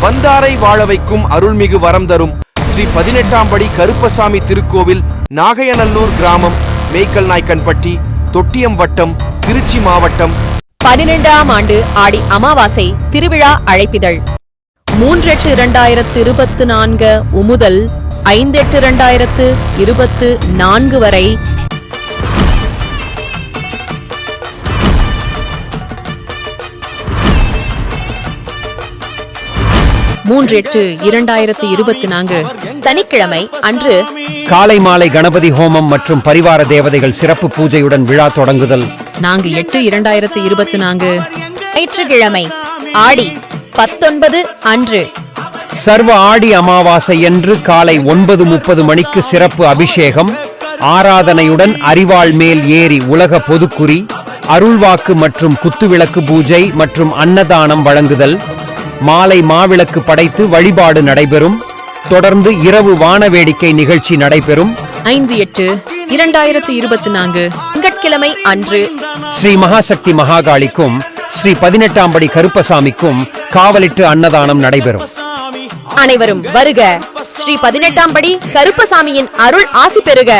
வந்தாரை வாழ வைக்கும் அருள்மிகு வரம் தரும் ஸ்ரீ 18ஆம் படி கருப்பசாமி திருக்கோவில், நாகையநல்லூர் கிராமம், மேய்க்கல் நாய்க்கன்பட்டி, தொட்டியம் வட்டம், திருச்சி மாவட்டம். 12ஆம் ஆண்டு ஆடி அமாவாசை திருவிழா அழைப்பிதழ் 3/8/2024 முதல் 5/8/2024 வரை. சனிக்கிழமை அன்று காலை மாலை கணபதி ஹோமம் மற்றும் பரிவார தேவதைகள் சிறப்பு பூஜையுடன் விழா தொடங்குதல். 4/8/2024 ஞாயிற்றுக்கிழமை ஆடி 19 அன்று சர்வ ஆடி அமாவாசை என்று காலை 9:30 மணிக்கு சிறப்பு அபிஷேகம், ஆராதனையுடன் அரிவாள் மேல் ஏறி உலக பொதுக்குறி, அருள்வாக்கு மற்றும் குத்துவிளக்கு பூஜை மற்றும் அன்னதானம் வழங்குதல். மாலை மாவிளக்கு படைத்து வழிபாடு நடைபெறும். தொடர்ந்து இரவு வானவேடிக்கை நிகழ்ச்சி நடைபெறும். 5/8/2024 திங்கட்கிழமை அன்று ஸ்ரீ மகாசக்தி மகாகாளிக்கும் ஸ்ரீ 18ஆம் படி கருப்பசாமிக்கும் காவலிட்டு அன்னதானம் நடைபெறும். அனைவரும் வருக. ஸ்ரீ 18ஆம் படி கருப்பசாமியின் அருள் ஆசி பெறுக.